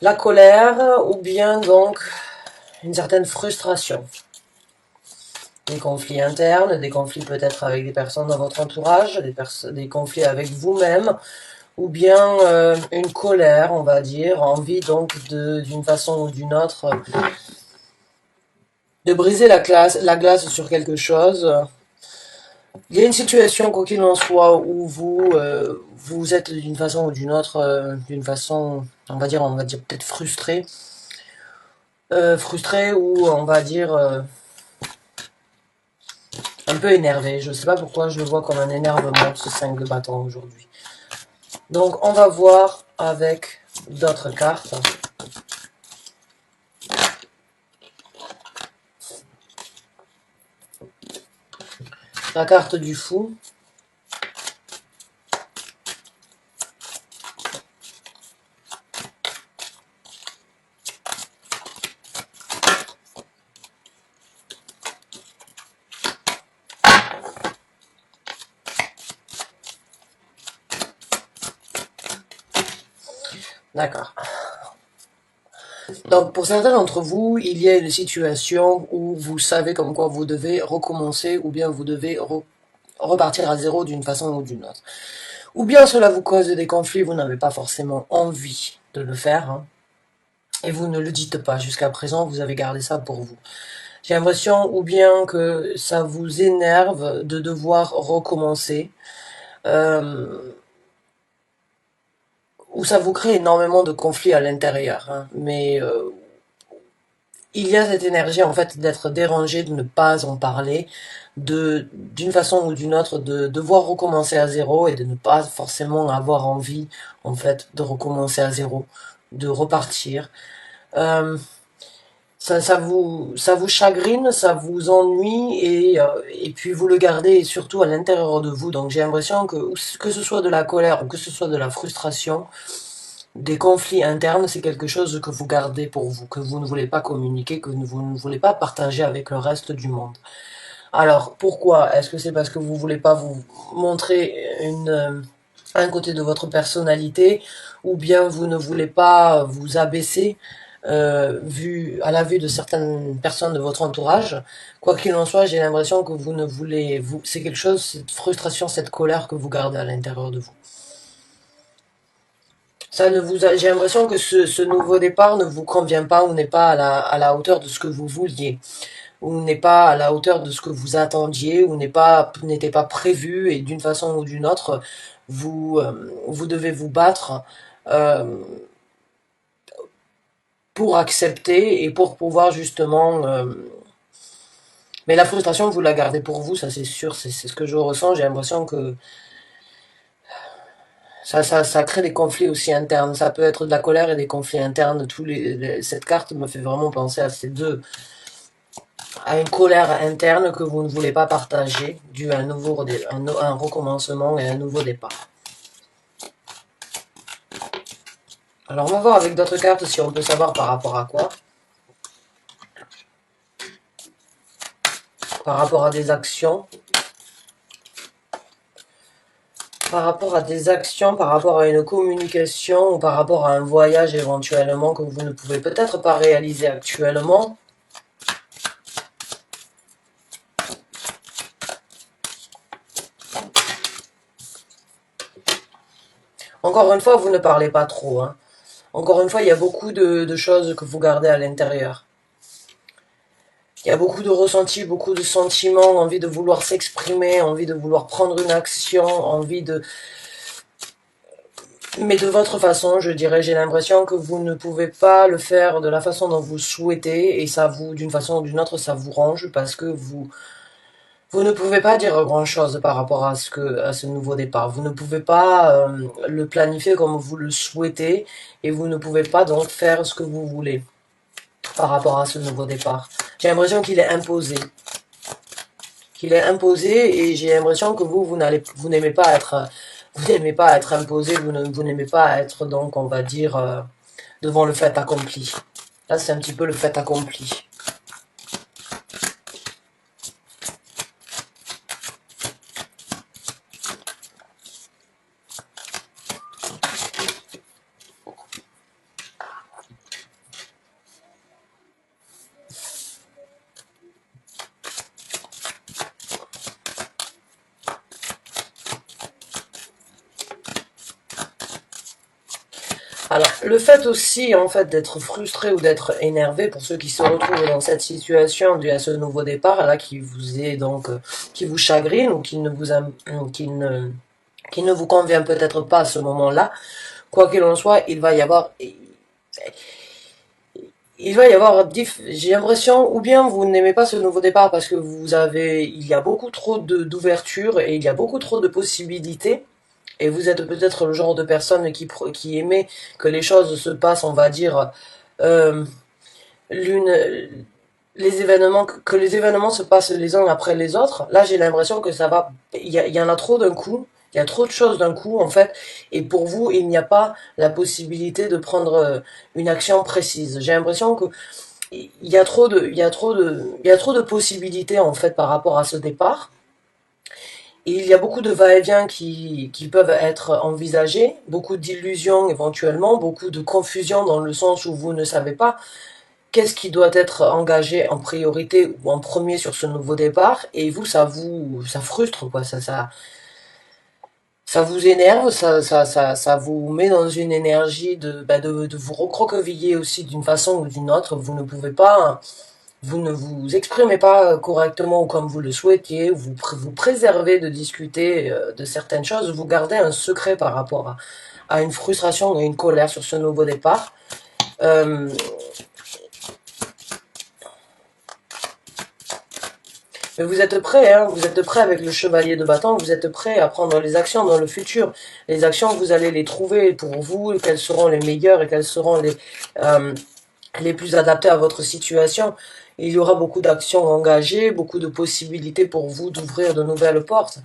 la colère ou bien donc une certaine frustration. Des conflits internes, des conflits peut-être avec des personnes dans votre entourage, des conflits avec vous-même, ou bien une colère, on va dire, envie donc d'une façon ou d'une autre de briser la glace sur quelque chose. Il y a une situation, quoi qu'il en soit, où vous êtes d'une façon ou d'une autre, d'une façon, on va dire peut-être frustré, frustré ou on va dire un peu énervé. Je sais pas pourquoi je le vois comme un énervement, ce 5 de bâton aujourd'hui. Donc on va voir avec d'autres cartes. La carte du fou. D'accord. Donc pour certains d'entre vous, il y a une situation où vous savez comme quoi vous devez recommencer ou bien vous devez repartir à zéro d'une façon ou d'une autre. Ou bien cela vous cause des conflits, vous n'avez pas forcément envie de le faire, hein, et vous ne le dites pas. Jusqu'à présent, vous avez gardé ça pour vous. J'ai l'impression ou bien que ça vous énerve de devoir recommencer, euh, ou ça vous crée énormément de conflits à l'intérieur, hein, mais il y a cette énergie en fait d'être dérangé, de ne pas en parler, d'une façon ou d'une autre, de devoir recommencer à zéro et de ne pas forcément avoir envie en fait de recommencer à zéro, de repartir. Euh, ça vous chagrine, ça vous ennuie et puis vous le gardez surtout à l'intérieur de vous. Donc j'ai l'impression que ce soit de la colère ou que ce soit de la frustration, des conflits internes, c'est quelque chose que vous gardez pour vous, que vous ne voulez pas communiquer, vous ne voulez pas partager avec le reste du monde. Alors, pourquoi? Est-ce que c'est parce que vous voulez pas vous montrer un côté de votre personnalité, ou bien vous ne voulez pas vous abaisser à la vue de certaines personnes de votre entourage? Quoi qu'il en soit, j'ai l'impression que vous ne voulez, c'est quelque chose, cette frustration, cette colère que vous gardez à l'intérieur de vous. J'ai l'impression que ce nouveau départ ne vous convient pas ou n'est pas à la hauteur de ce que vous vouliez, ou n'est pas à la hauteur de ce que vous attendiez, ou n'était pas prévu, et d'une façon ou d'une autre, vous devez vous battre euh, pour accepter et pour pouvoir justement. Mais la frustration, vous la gardez pour vous, ça c'est sûr, c'est ce que je ressens. J'ai l'impression que ça crée des conflits aussi internes. Ça peut être de la colère et des conflits internes. Cette carte me fait vraiment penser à ces deux, à une colère interne que vous ne voulez pas partager, dû à un recommencement et un nouveau départ. Alors on va voir avec d'autres cartes si on peut savoir par rapport à quoi. Par rapport à des actions. Par rapport à des actions, par rapport à une communication ou par rapport à un voyage éventuellement que vous ne pouvez peut-être pas réaliser actuellement. Encore une fois, vous ne parlez pas trop, hein. Encore une fois, il y a beaucoup de choses que vous gardez à l'intérieur. Il y a beaucoup de ressentis, beaucoup de sentiments, envie de vouloir s'exprimer, envie de vouloir prendre une action, envie de... Mais de votre façon, je dirais, j'ai l'impression que vous ne pouvez pas le faire de la façon dont vous souhaitez, et ça vous, d'une façon ou d'une autre, ça vous range, parce que vous ne pouvez pas dire grand-chose par rapport à ce nouveau départ. Vous ne pouvez pas le planifier comme vous le souhaitez, et vous ne pouvez pas donc faire ce que vous voulez par rapport à ce nouveau départ. J'ai l'impression qu'il est imposé. Qu'il est imposé, et j'ai l'impression que vous n'aimez pas être, vous n'aimez pas être imposé, vous n'aimez pas être donc, on va dire, devant le fait accompli. Là, c'est un petit peu le fait accompli. Alors, le fait aussi, en fait, d'être frustré ou d'être énervé pour ceux qui se retrouvent dans cette situation due à ce nouveau départ, là, qui vous est donc, qui vous chagrine ou qui ne, qui ne vous convient peut-être pas à ce moment-là, quoi qu'il en soit, il va y avoir, j'ai l'impression, ou bien vous n'aimez pas ce nouveau départ parce que il y a beaucoup trop d'ouverture et il y a beaucoup trop de possibilités. Et vous êtes peut-être le genre de personne qui aimait que les choses se passent, on va dire, euh, l'une, que les événements se passent les uns après les autres. Là, j'ai l'impression que il y en a trop d'un coup. Il y a trop de choses d'un coup, en fait. Et pour vous, il n'y a pas la possibilité de prendre une action précise. J'ai l'impression que il y a trop de possibilités, en fait, par rapport à ce départ. Et il y a beaucoup de va-et-vient qui peuvent être envisagés, beaucoup d'illusions éventuellement, beaucoup de confusion dans le sens où vous ne savez pas qu'est-ce qui doit être engagé en priorité ou en premier sur ce nouveau départ, et vous, ça frustre, quoi, ça vous énerve, ça vous met dans une énergie de vous recroqueviller aussi d'une façon ou d'une autre. Vous ne vous exprimez pas correctement ou comme vous le souhaitiez, vous préservez de discuter de certaines choses, vous gardez un secret par rapport à une frustration et une colère sur ce nouveau départ. Euh, Mais vous êtes prêt, hein, vous êtes prêt avec le chevalier de bâton, vous êtes prêt à prendre les actions dans le futur. Les actions, vous allez les trouver pour vous, quelles seront les meilleures et quelles seront les plus adaptées à votre situation. Il y aura beaucoup d'actions engagées, beaucoup de possibilités pour vous d'ouvrir de nouvelles portes.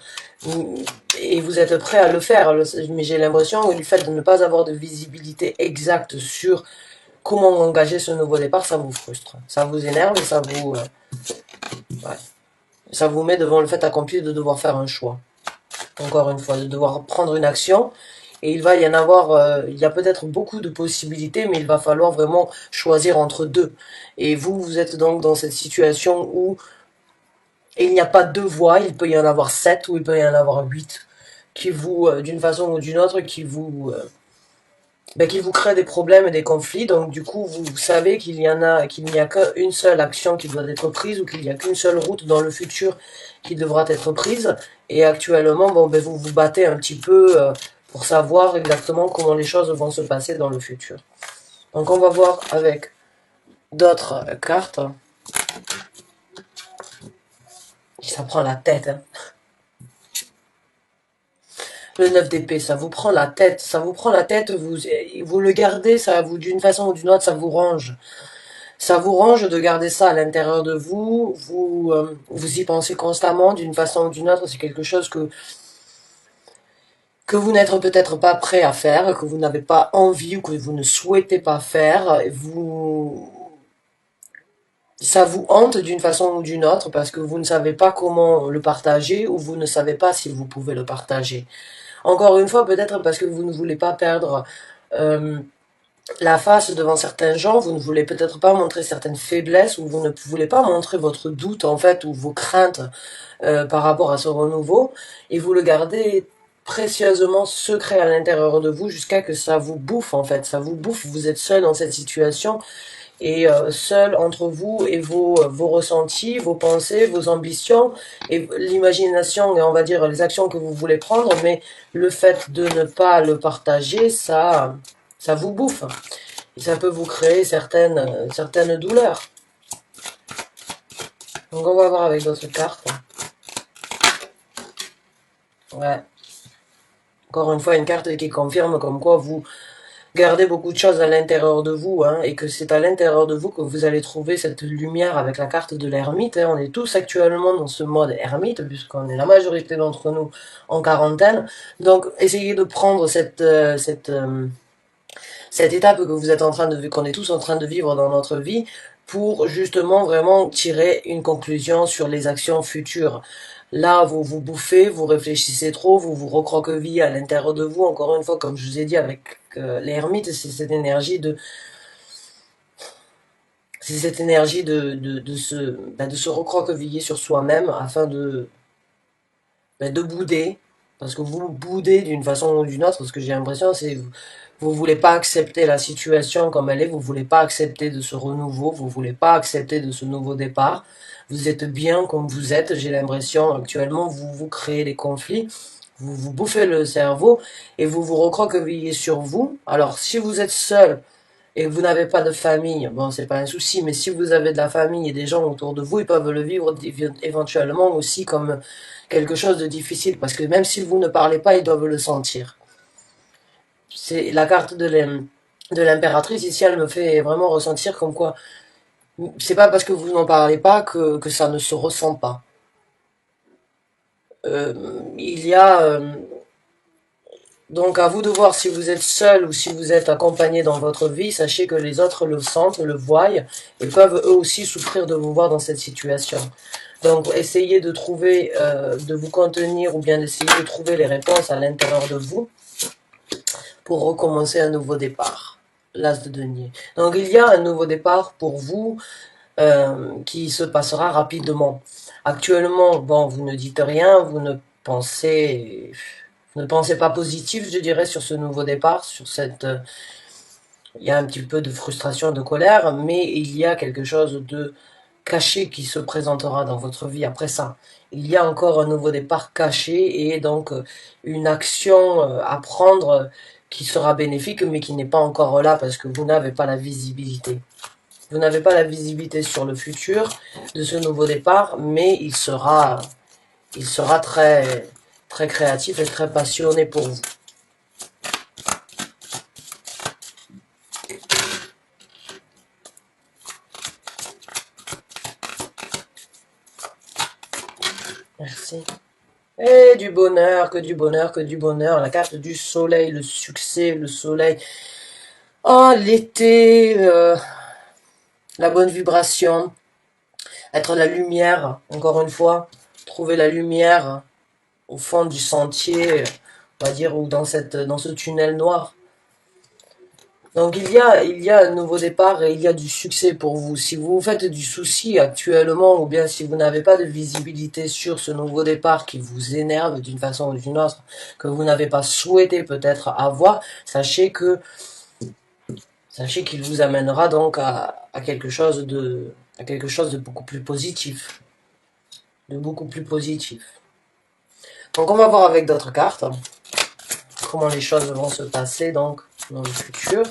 Et vous êtes prêt à le faire. Mais j'ai l'impression que le fait de ne pas avoir de visibilité exacte sur comment engager ce nouveau départ, ça vous frustre. Ça vous énerve et ouais. Ça vous met devant le fait accompli de devoir faire un choix. Encore une fois, de devoir prendre une action. Et il va y en avoir, il y a peut-être beaucoup de possibilités, mais il va falloir vraiment choisir entre deux. Et vous êtes donc dans cette situation où il n'y a pas deux voies, il peut y en avoir 7 ou il peut y en avoir 8 qui vous, d'une façon ou d'une autre, qui vous crée des problèmes et des conflits. Donc du coup, vous savez qu'il n'y a qu'une seule action qui doit être prise ou qu'il n'y a qu'une seule route dans le futur qui devra être prise. Et actuellement, vous vous battez un petit peu pour savoir exactement comment les choses vont se passer dans le futur. Donc on va voir avec d'autres cartes. Ça prend la tête, hein. Le 9 d'épée, ça vous prend la tête, vous le gardez, ça vous, d'une façon ou d'une autre, ça vous range. Ça vous range de garder ça à l'intérieur de vous, vous y pensez constamment d'une façon ou d'une autre, c'est quelque chose que vous n'êtes peut-être pas prêt à faire, que vous n'avez pas envie ou que vous ne souhaitez pas faire, ça vous hante d'une façon ou d'une autre parce que vous ne savez pas comment le partager ou vous ne savez pas si vous pouvez le partager. Encore une fois, peut-être parce que vous ne voulez pas perdre euh, la face devant certains gens, vous ne voulez peut-être pas montrer certaines faiblesses ou vous ne voulez pas montrer votre doute en fait ou vos craintes par rapport à ce renouveau et vous le gardez précieusement secret à l'intérieur de vous jusqu'à que ça vous bouffe en fait, ça vous bouffe, vous êtes seul dans cette situation et seul entre vous et vos ressentis, vos pensées, vos ambitions et l'imagination et on va dire les actions que vous voulez prendre, mais le fait de ne pas le partager, ça vous bouffe. Et ça peut vous créer certaines douleurs. Donc on va voir avec d'autres cartes. Ouais. Encore une fois, une carte qui confirme comme quoi vous gardez beaucoup de choses à l'intérieur de vous, hein, et que c'est à l'intérieur de vous que vous allez trouver cette lumière avec la carte de l'ermite. Hein. On est tous actuellement dans ce mode ermite, puisqu'on est la majorité d'entre nous en quarantaine. Donc, essayez de prendre cette étape que vous êtes en train de, qu'on est tous en train de vivre dans notre vie, pour justement vraiment tirer une conclusion sur les actions futures. Là, vous vous bouffez, vous réfléchissez trop, vous vous recroquevillez à l'intérieur de vous. Encore une fois, comme je vous ai dit avec l'ermite, c'est cette énergie de se recroqueviller sur soi-même afin de bouder. Parce que vous boudez d'une façon ou d'une autre, ce que j'ai l'impression, c'est Vous voulez pas accepter la situation comme elle est, vous voulez pas accepter de ce renouveau, vous voulez pas accepter de ce nouveau départ. Vous êtes bien comme vous êtes, j'ai l'impression actuellement vous vous créez des conflits, vous vous bouffez le cerveau et vous vous recroquevillez sur vous. Alors si vous êtes seul et que vous n'avez pas de famille, bon c'est pas un souci, mais si vous avez de la famille et des gens autour de vous, ils peuvent le vivre éventuellement aussi comme quelque chose de difficile parce que même si vous ne parlez pas, ils doivent le sentir. C'est la carte de l'impératrice ici, elle me fait vraiment ressentir comme quoi c'est pas parce que vous n'en parlez pas que ça ne se ressent pas. Il y a donc à vous de voir si vous êtes seul ou si vous êtes accompagné dans votre vie. Sachez que les autres le sentent, le voient et peuvent eux aussi souffrir de vous voir dans cette situation. Donc essayez de trouver, de vous contenir ou bien d'essayer de trouver les réponses à l'intérieur de vous pour recommencer un nouveau départ. L'As de denier. Donc il y a un nouveau départ pour vous qui se passera rapidement. Actuellement, bon, vous ne dites rien, vous ne pensez pas positif, je dirais, sur ce nouveau départ, sur cette, il y a un petit peu de frustration, de colère, mais il y a quelque chose de caché qui se présentera dans votre vie après ça. Il y a encore un nouveau départ caché et donc une action à prendre qui sera bénéfique mais qui n'est pas encore là parce que vous n'avez pas la visibilité. Vous n'avez pas la visibilité sur le futur de ce nouveau départ, mais il sera très, très créatif et très passionné pour vous. Merci. Et du bonheur, que du bonheur, que du bonheur. La carte du soleil, le succès, le soleil. Oh, l'été, la bonne vibration, être la lumière, encore une fois. Trouver la lumière au fond du sentier, on va dire, ou dans ce tunnel noir. Donc il y a un nouveau départ et il y a du succès pour vous. Si vous vous faites du souci actuellement ou bien si vous n'avez pas de visibilité sur ce nouveau départ qui vous énerve d'une façon ou d'une autre, que vous n'avez pas souhaité peut-être avoir, sachez qu'il vous amènera donc à quelque chose de beaucoup plus positif, de beaucoup plus positif. Donc on va voir avec d'autres cartes comment les choses vont se passer donc dans le futur.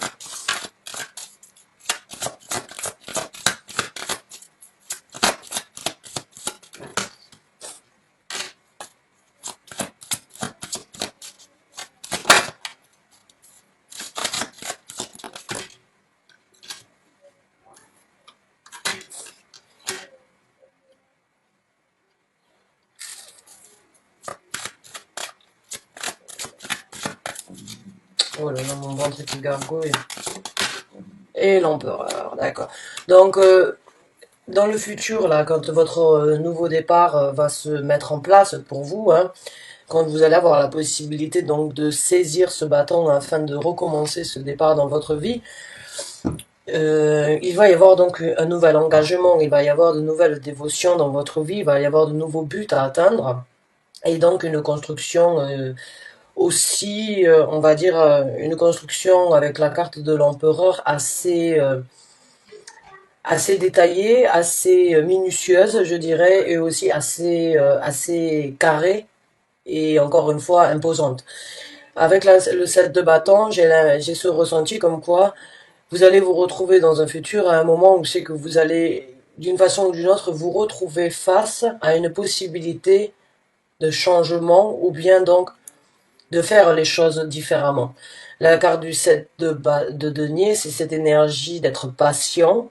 Oh là là, mon ventre qui gargouille. Et l'empereur, d'accord. Donc, dans le futur, là, quand votre nouveau départ va se mettre en place pour vous, hein, quand vous allez avoir la possibilité donc de saisir ce bâton afin de recommencer ce départ dans votre vie, il va y avoir donc un nouvel engagement, il va y avoir de nouvelles dévotions dans votre vie, il va y avoir de nouveaux buts à atteindre, et donc une construction aussi, on va dire, une construction avec la carte de l'empereur assez détaillée, assez minutieuse, je dirais, et aussi assez carrée et encore une fois imposante. Avec le set de bâton, j'ai ce ressenti comme quoi vous allez vous retrouver dans un futur à un moment où c'est que vous allez, d'une façon ou d'une autre, vous retrouver face à une possibilité de changement ou bien donc de faire les choses différemment. La carte du 7 de denier, c'est cette énergie d'être patient,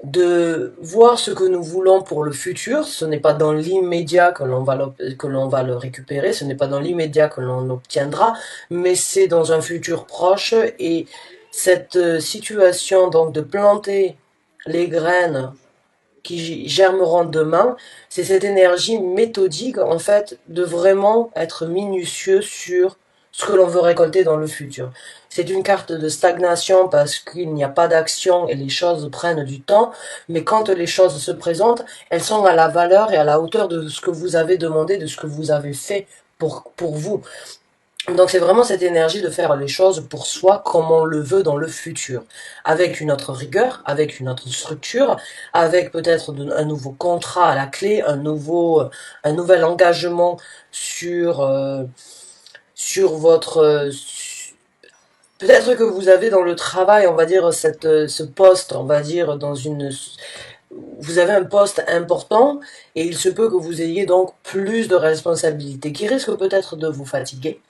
de voir ce que nous voulons pour le futur. Ce n'est pas dans l'immédiat que l'on va le récupérer, ce n'est pas dans l'immédiat que l'on obtiendra, mais c'est dans un futur proche et cette situation donc de planter les graines qui germeront demain, c'est cette énergie méthodique en fait de vraiment être minutieux sur ce que l'on veut récolter dans le futur. C'est une carte de stagnation parce qu'il n'y a pas d'action et les choses prennent du temps, mais quand les choses se présentent, elles sont à la valeur et à la hauteur de ce que vous avez demandé, de ce que vous avez fait pour vous. Donc c'est vraiment cette énergie de faire les choses pour soi comme on le veut dans le futur, avec une autre rigueur, avec une autre structure, avec peut-être un nouveau contrat à la clé, un nouvel engagement sur sur votre peut-être que vous avez dans le travail, on va dire ce poste, on va dire dans une vous avez un poste important et il se peut que vous ayez donc plus de responsabilités qui risquent peut-être de vous fatiguer,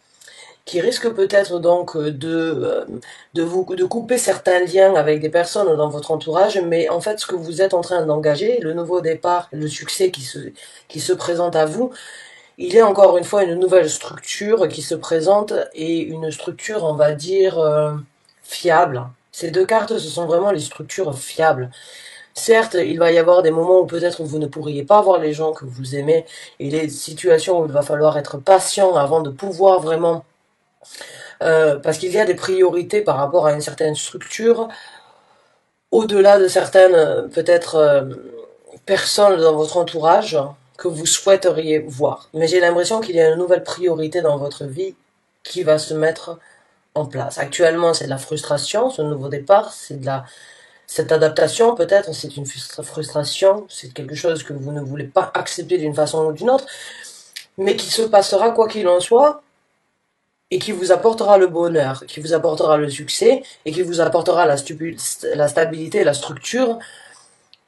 qui risque peut-être donc de couper certains liens avec des personnes dans votre entourage, mais en fait ce que vous êtes en train d'engager, le nouveau départ, le succès qui se présente à vous, il y a encore une fois une nouvelle structure qui se présente et une structure on va dire fiable. Ces deux cartes, ce sont vraiment les structures fiables. Certes, il va y avoir des moments où peut-être vous ne pourriez pas voir les gens que vous aimez et les situations où il va falloir être patient avant de pouvoir vraiment parce qu'il y a des priorités par rapport à une certaine structure, au-delà de certaines peut-être personnes dans votre entourage que vous souhaiteriez voir. Mais j'ai l'impression qu'il y a une nouvelle priorité dans votre vie qui va se mettre en place. Actuellement, c'est de la frustration, ce nouveau départ, c'est de la cette adaptation peut-être, c'est une frustration, c'est quelque chose que vous ne voulez pas accepter d'une façon ou d'une autre, mais qui se passera quoi qu'il en soit, et qui vous apportera le bonheur, qui vous apportera le succès et qui vous apportera la stabilité et la structure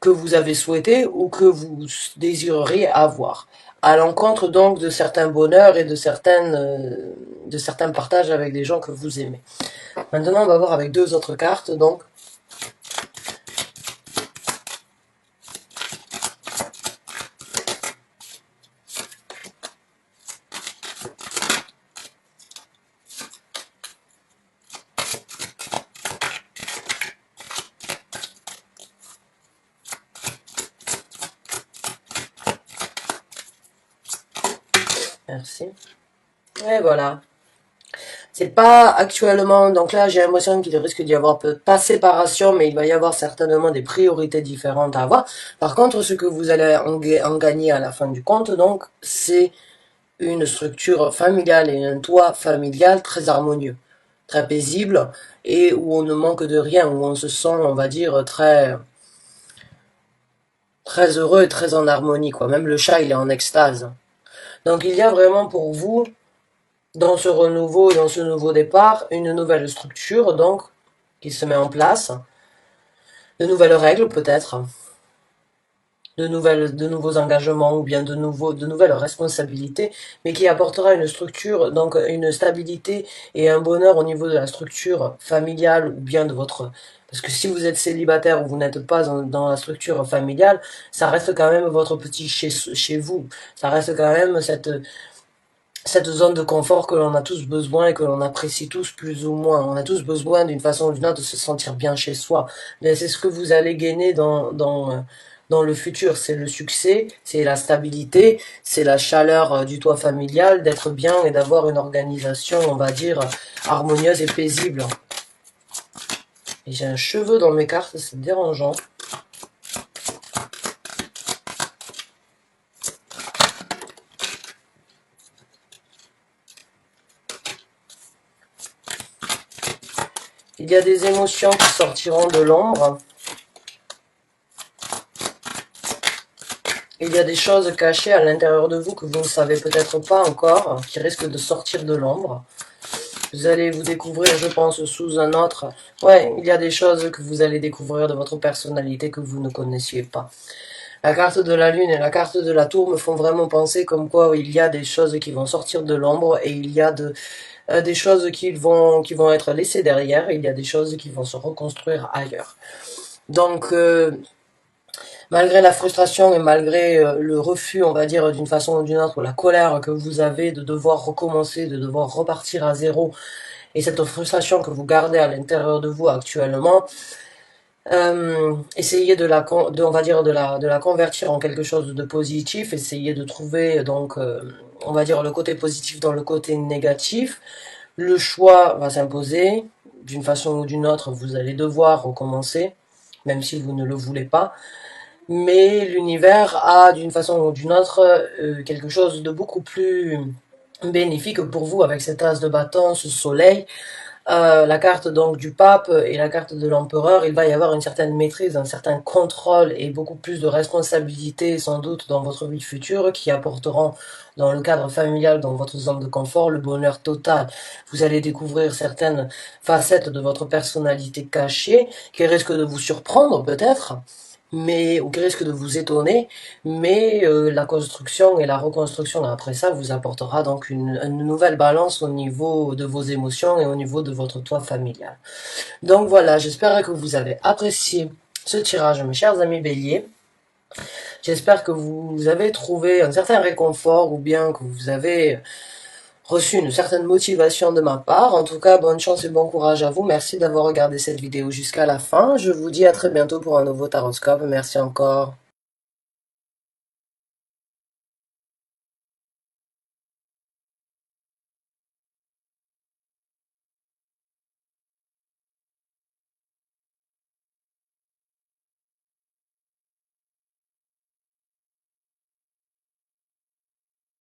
que vous avez souhaité ou que vous désireriez avoir. À l'encontre donc de certains bonheurs et de certains partages avec des gens que vous aimez. Maintenant, on va voir avec deux autres cartes. Donc, merci. Et voilà. C'est pas actuellement, donc là j'ai l'impression qu'il risque d'y avoir pas séparation, mais il va y avoir certainement des priorités différentes à avoir. Par contre, ce que vous allez en gagner à la fin du compte, donc, c'est une structure familiale et un toit familial très harmonieux, très paisible, et où on ne manque de rien, où on se sent, on va dire, très heureux et très en harmonie, quoi. Même le chat, il est en extase. Donc il y a vraiment pour vous dans ce renouveau, dans ce nouveau départ, une nouvelle structure, donc, qui se met en place, de nouvelles règles peut-être, de nouveaux engagements ou bien de nouvelles responsabilités, mais qui apportera une structure, donc une stabilité et un bonheur au niveau de la structure familiale ou bien de votre, parce que si vous êtes célibataire ou vous n'êtes pas dans la structure familiale, ça reste quand même votre petit chez vous, ça reste quand même cette zone de confort que l'on a tous besoin et que l'on apprécie tous plus ou moins. On a tous besoin d'une façon ou d'une autre de se sentir bien chez soi. Mais c'est ce que vous allez gagner dans le futur. C'est le succès, c'est la stabilité, c'est la chaleur du toit familial, d'être bien et d'avoir une organisation, on va dire, harmonieuse et paisible. Et j'ai un cheveu dans mes cartes, c'est dérangeant. Il y a des émotions qui sortiront de l'ombre. Il y a des choses cachées à l'intérieur de vous que vous ne savez peut-être pas encore, qui risquent de sortir de l'ombre. Vous allez vous découvrir, je pense, sous un autre. Ouais, il y a des choses que vous allez découvrir de votre personnalité que vous ne connaissiez pas. La carte de la lune et la carte de la tour me font vraiment penser comme quoi il y a des choses qui vont sortir de l'ombre et il y a des choses qui vont être laissées derrière et il y a des choses qui vont se reconstruire ailleurs. Donc, malgré la frustration et malgré le refus, on va dire, d'une façon ou d'une autre, la colère que vous avez de devoir recommencer, de devoir repartir à zéro, et cette frustration que vous gardez à l'intérieur de vous actuellement, essayez on va dire, de la convertir en quelque chose de positif, essayez de trouver, donc, on va dire, le côté positif dans le côté négatif. Le choix va s'imposer, d'une façon ou d'une autre, vous allez devoir recommencer, même si vous ne le voulez pas. Mais l'univers a d'une façon ou d'une autre quelque chose de beaucoup plus bénéfique pour vous avec cette as de bâton, ce soleil. La carte donc du pape et la carte de l'empereur, il va y avoir une certaine maîtrise, un certain contrôle et beaucoup plus de responsabilités sans doute dans votre vie future qui apporteront dans le cadre familial, dans votre zone de confort, le bonheur total. Vous allez découvrir certaines facettes de votre personnalité cachée qui risquent de vous surprendre peut-être, mais ou qui risquent de vous étonner, mais la construction et la reconstruction après ça vous apportera donc une nouvelle balance au niveau de vos émotions et au niveau de votre toit familial. Donc voilà, j'espère que vous avez apprécié ce tirage, mes chers amis béliers. J'espère que vous avez trouvé un certain réconfort ou bien que vous avez reçu une certaine motivation de ma part. En tout cas, bonne chance et bon courage à vous. Merci d'avoir regardé cette vidéo jusqu'à la fin. Je vous dis à très bientôt pour un nouveau taroscope. Merci encore.